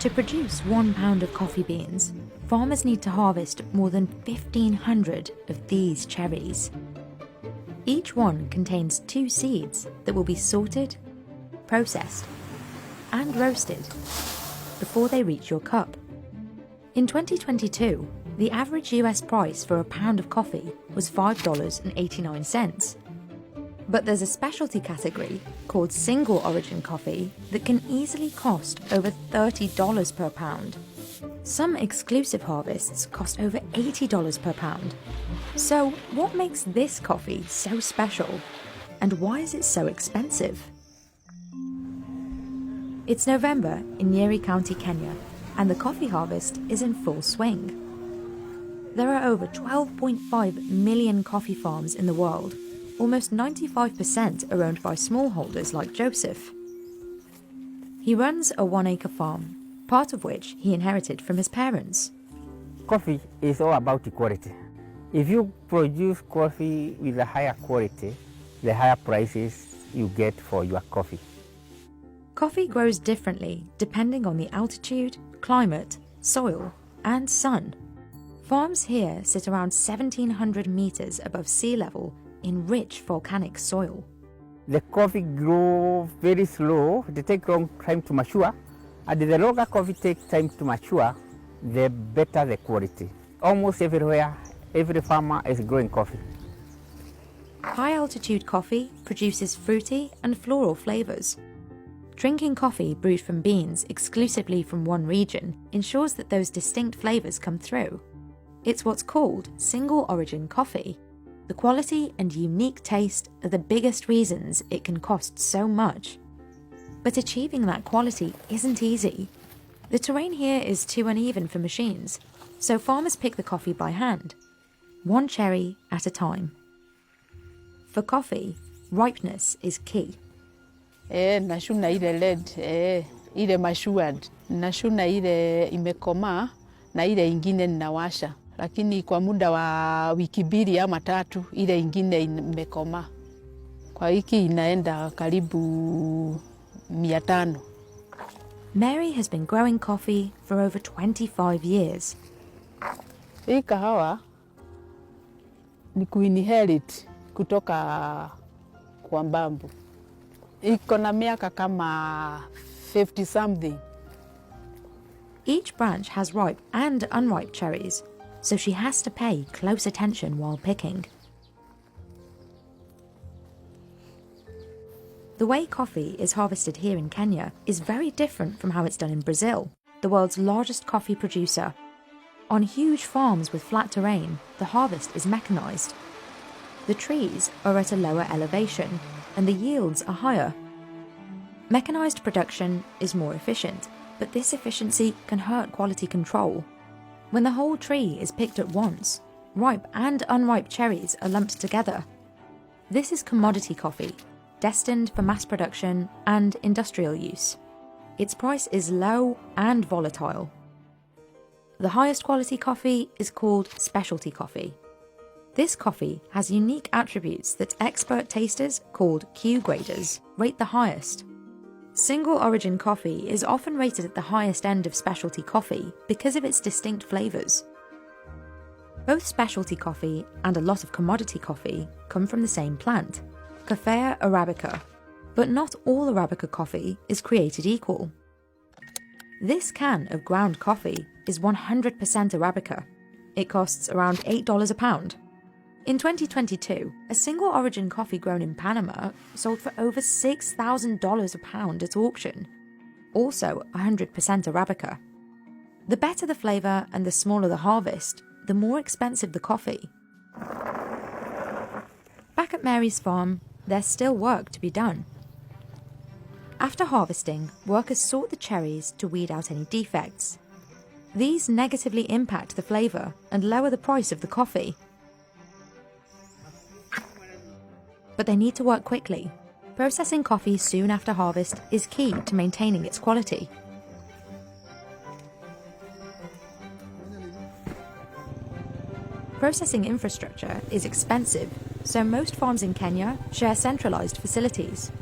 To produce 1 pound of coffee beans, farmers need to harvest more than 1,500 of these cherries. Each one contains 2 seeds that will be sorted, processed, and roasted before they reach your cup. In 2022, the average US price for a pound of coffee was $5.89. But there's a specialty category called single origin coffee that can easily cost over $30 per pound. Some exclusive harvests cost over $80 per pound. So what makes this coffee so special? And why is it so expensive? It's November in Nyeri County, Kenya, and the coffee harvest is in full swing. There are over 12.5 million coffee farms in the world. Almost 95% are owned by smallholders like Joseph. He runs a 1-acre farm, part of which he inherited from his parents. Coffee is all about quality. If you produce coffee with a higher quality, the higher prices you get for your coffee. Coffee grows differently depending on the altitude, climate, soil, and sun. Farms here sit around 1,700 meters above sea level in rich volcanic soil. The coffee grows very slow, they take long time to mature, and the longer coffee takes time to mature, the better the quality. Almost everywhere, every farmer is growing coffee. High-altitude coffee produces fruity and floral flavors. Drinking coffee brewed from beans exclusively from one region ensures that those distinct flavors come through. It's what's called single origin coffee. The quality and unique taste are the biggest reasons it can cost so much. But achieving that quality isn't easy. The terrain here is too uneven for machines, so farmers pick the coffee by hand, one cherry at a time. For coffee, ripeness is key. Nashuna ile red, ile matured. Nashuna ile imekomaa na ile ingine ninawasha. Lakini kwa muda wa wiki 2 ama 3 ile ingine imekomaa. Kwa wiki inaenda karibu 500. Mary has been growing coffee for over 25 years. Hii kahawa ni kuinherit kutoka kwa babu. Iko na miaka kama 50 something. Each branch has ripe and unripe cherries, so she has to pay close attention while picking. The way coffee is harvested here in Kenya is very different from how it's done in Brazil, the world's largest coffee producer. On huge farms with flat terrain, the harvest is mechanized. The trees are at a lower elevation, and the yields are higher. Mechanized production is more efficient, but this efficiency can hurt quality control. When the whole tree is picked at once, ripe and unripe cherries are lumped together. This is commodity coffee, destined for mass production and industrial use. Its price is low and volatile. The highest quality coffee is called specialty coffee. This coffee has unique attributes that expert tasters, called Q graders, rate the highest. Single origin coffee is often rated at the highest end of specialty coffee because of its distinct flavours. Both specialty coffee and a lot of commodity coffee come from the same plant, Coffea arabica, but not all Arabica coffee is created equal. This can of ground coffee is 100% Arabica. It costs around $8 a pound. In 2022, a single origin coffee grown in Panama sold for over $6,000 a pound at auction, also 100% Arabica. The better the flavour and the smaller the harvest, the more expensive the coffee. Back at Mary's farm, there's still work to be done. After harvesting, workers sort the cherries to weed out any defects. These negatively impact the flavour and lower the price of the coffee. But they need to work quickly. Processing coffee soon after harvest is key to maintaining its quality. Processing infrastructure is expensive, so most farms in Kenya share centralised facilities.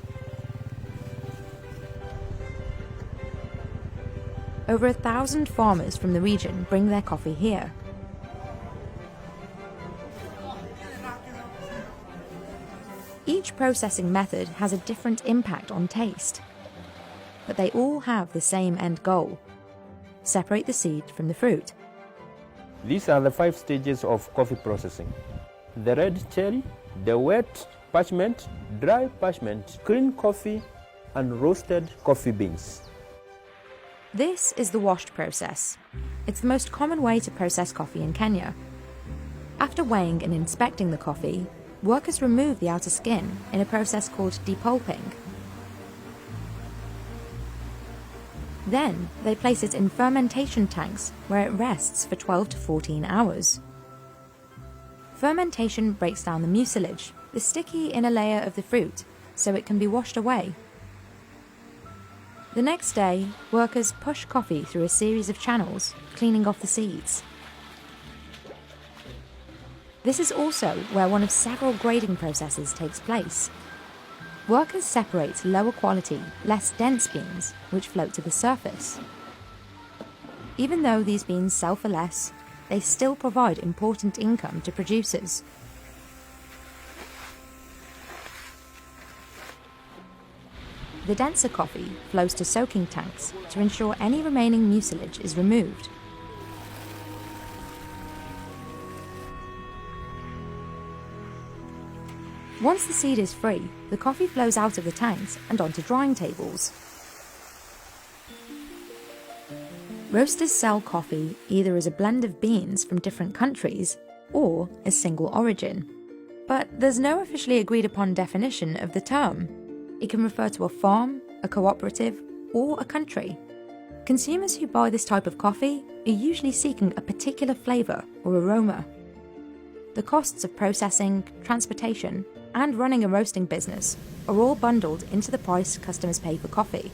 Over 1,000 farmers from the region bring their coffee here. Each processing method has a different impact on taste, but they all have the same end goal: separate the seed from the fruit. These are the 5 stages of coffee processing: the red cherry, the wet parchment, dry parchment, green coffee, and roasted coffee beans. This is the washed process. It's the most common way to process coffee in Kenya. After weighing and inspecting the coffee, workers remove the outer skin in a process called depulping. Then they place it in fermentation tanks where it rests for 12 to 14 hours. Fermentation breaks down the mucilage, the sticky inner layer of the fruit, so it can be washed away. The next day, workers push coffee through a series of channels, cleaning off the seeds. This is also where one of several grading processes takes place. Workers separate lower quality, less dense beans, which float to the surface. Even though these beans sell for less, they still provide important income to producers. The denser coffee flows to soaking tanks to ensure any remaining mucilage is removed. Once the seed is free, the coffee flows out of the tanks and onto drying tables. Roasters sell coffee either as a blend of beans from different countries or as single origin. But there's no officially agreed upon definition of the term. It can refer to a farm, a cooperative, or a country. Consumers who buy this type of coffee are usually seeking a particular flavour or aroma. The costs of processing, transportation, and running a roasting business are all bundled into the price customers pay for coffee.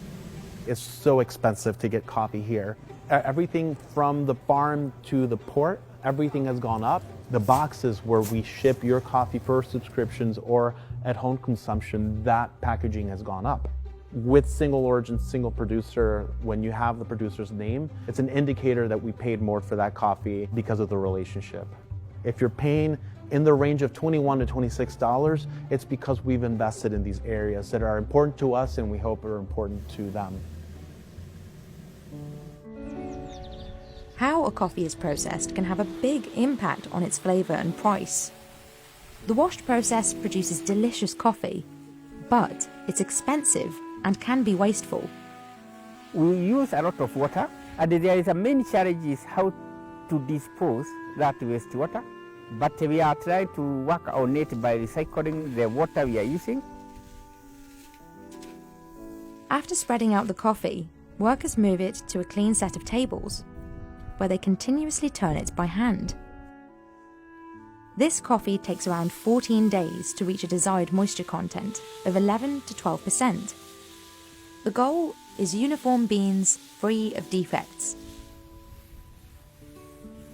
It's so expensive to get coffee here. Everything from the farm to the port, everything has gone up. The boxes where we ship your coffee for subscriptions or at home consumption, that packaging has gone up. With single origin, single producer, when you have the producer's name, it's an indicator that we paid more for that coffee because of the relationship. If you're paying in the range of $21 to $26, it's because we've invested in these areas that are important to us and we hope are important to them. How a coffee is processed can have a big impact on its flavour and price. The washed process produces delicious coffee, but it's expensive and can be wasteful. We use a lot of water, and there is a main challenge is how to dispose that wastewater. But we are trying to work on it by recycling the water we are using. After spreading out the coffee, workers move it to a clean set of tables, where they continuously turn it by hand. This coffee takes around 14 days to reach a desired moisture content of 11 to 12%. The goal is uniform beans free of defects.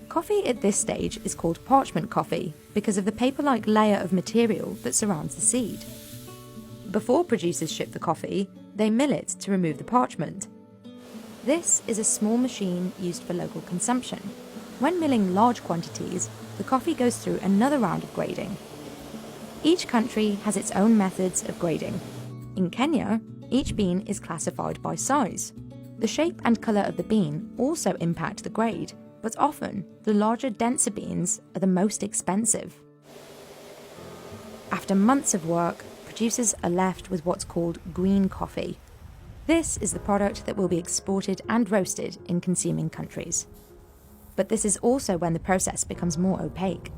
Coffee at this stage is called parchment coffee because of the paper-like layer of material that surrounds the seed. Before producers ship the coffee, they mill it to remove the parchment. This is a small machine used for local consumption. When milling large quantities, the coffee goes through another round of grading. Each country has its own methods of grading. In Kenya, each bean is classified by size. The shape and colour of the bean also impact the grade, but often the larger, denser beans are the most expensive. After months of work, producers are left with what's called green coffee. This is the product that will be exported and roasted in consuming countries. But this is also when the process becomes more opaque.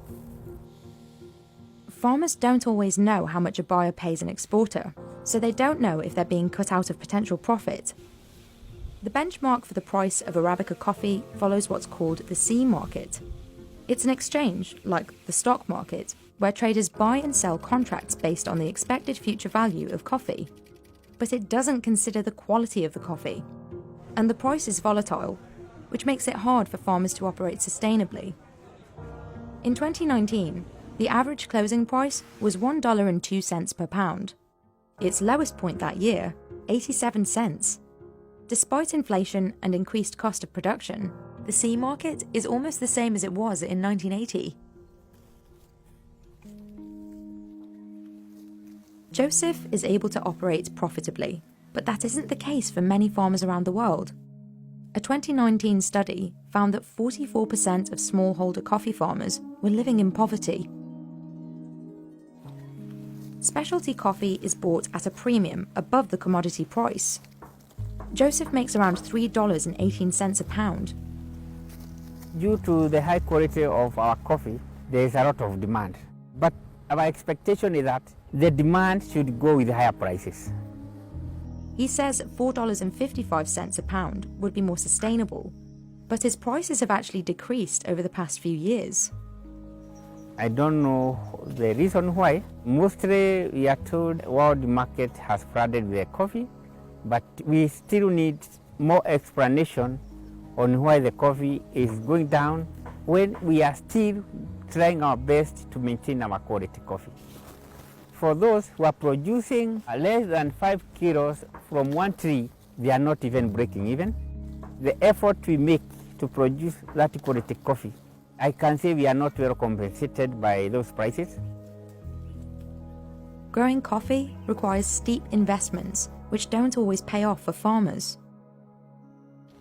Farmers don't always know how much a buyer pays an exporter, so they don't know if they're being cut out of potential profit. The benchmark for the price of Arabica coffee follows what's called the C market. It's an exchange, like the stock market, where traders buy and sell contracts based on the expected future value of coffee. But it doesn't consider the quality of the coffee. And the price is volatile, which makes it hard for farmers to operate sustainably. In 2019, the average closing price was $1.02 per pound. Its lowest point that year, 87 cents. Despite inflation and increased cost of production, the C market is almost the same as it was in 1980. Joseph is able to operate profitably, but that isn't the case for many farmers around the world. A 2019 study found that 44% of smallholder coffee farmers were living in poverty. Specialty coffee is bought at a premium above the commodity price. Joseph makes around $3.18 a pound. Due to the high quality of our coffee, there is a lot of demand. But our expectation is that the demand should go with higher prices. He says $4.55 a pound would be more sustainable, but his prices have actually decreased over the past few years. I don't know the reason why. Mostly we are told world market has flooded with coffee, but we still need more explanation on why the coffee is going down when we are still trying our best to maintain our quality coffee. For those who are producing less than 5 kilos from one tree, they are not even breaking even. The effort we make to produce that quality coffee, I can say we are not well compensated by those prices. Growing coffee requires steep investments, which don't always pay off for farmers.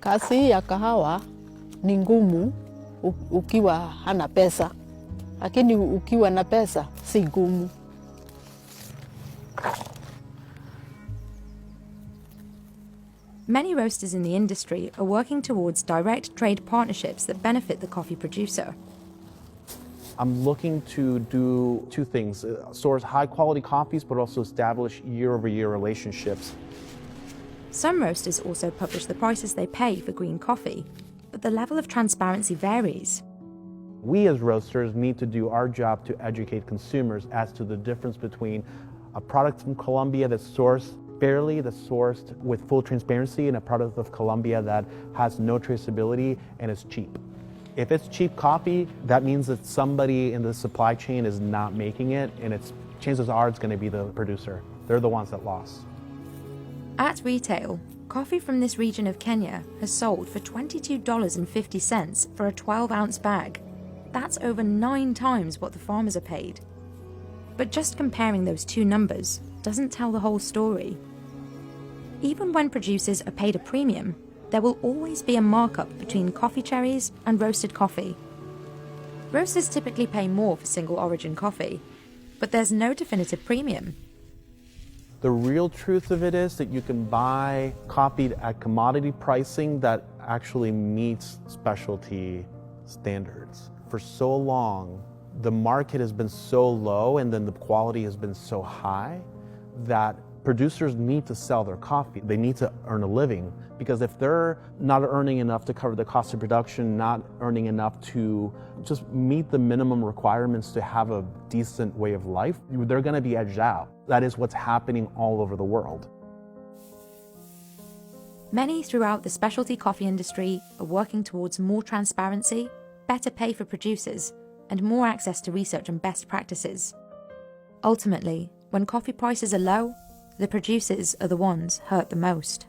Kazi ya kahawa ni ngumu ukiwa hana pesa, lakini ukiwa na pesa si ngumu. Many roasters in the industry are working towards direct trade partnerships that benefit the coffee producer. I'm looking to do two things, source high quality coffees, but also establish year-over-year relationships. Some roasters also publish the prices they pay for green coffee, but the level of transparency varies. We as roasters need to do our job to educate consumers as to the difference between a product from Colombia that's sourced fairly, that's sourced with full transparency, and a product of Colombia that has no traceability and is cheap. If it's cheap coffee, that means that somebody in the supply chain is not making it, and chances are it's going to be the producer. They're the ones that lost. At retail, coffee from this region of Kenya has sold for $22.50 for a 12-ounce bag. That's over 9 times what the farmers are paid. But just comparing those two numbers doesn't tell the whole story. Even when producers are paid a premium, there will always be a markup between coffee cherries and roasted coffee. Roasters typically pay more for single origin coffee, but there's no definitive premium. The real truth of it is that you can buy coffee at commodity pricing that actually meets specialty standards. For so long, the market has been so low and then the quality has been so high that producers need to sell their coffee. They need to earn a living, because if they're not earning enough to cover the cost of production, not earning enough to just meet the minimum requirements to have a decent way of life, they're going to be edged out. That is what's happening all over the world. Many throughout the specialty coffee industry are working towards more transparency, better pay for producers, and more access to research and best practices. Ultimately, when coffee prices are low, the producers are the ones hurt the most.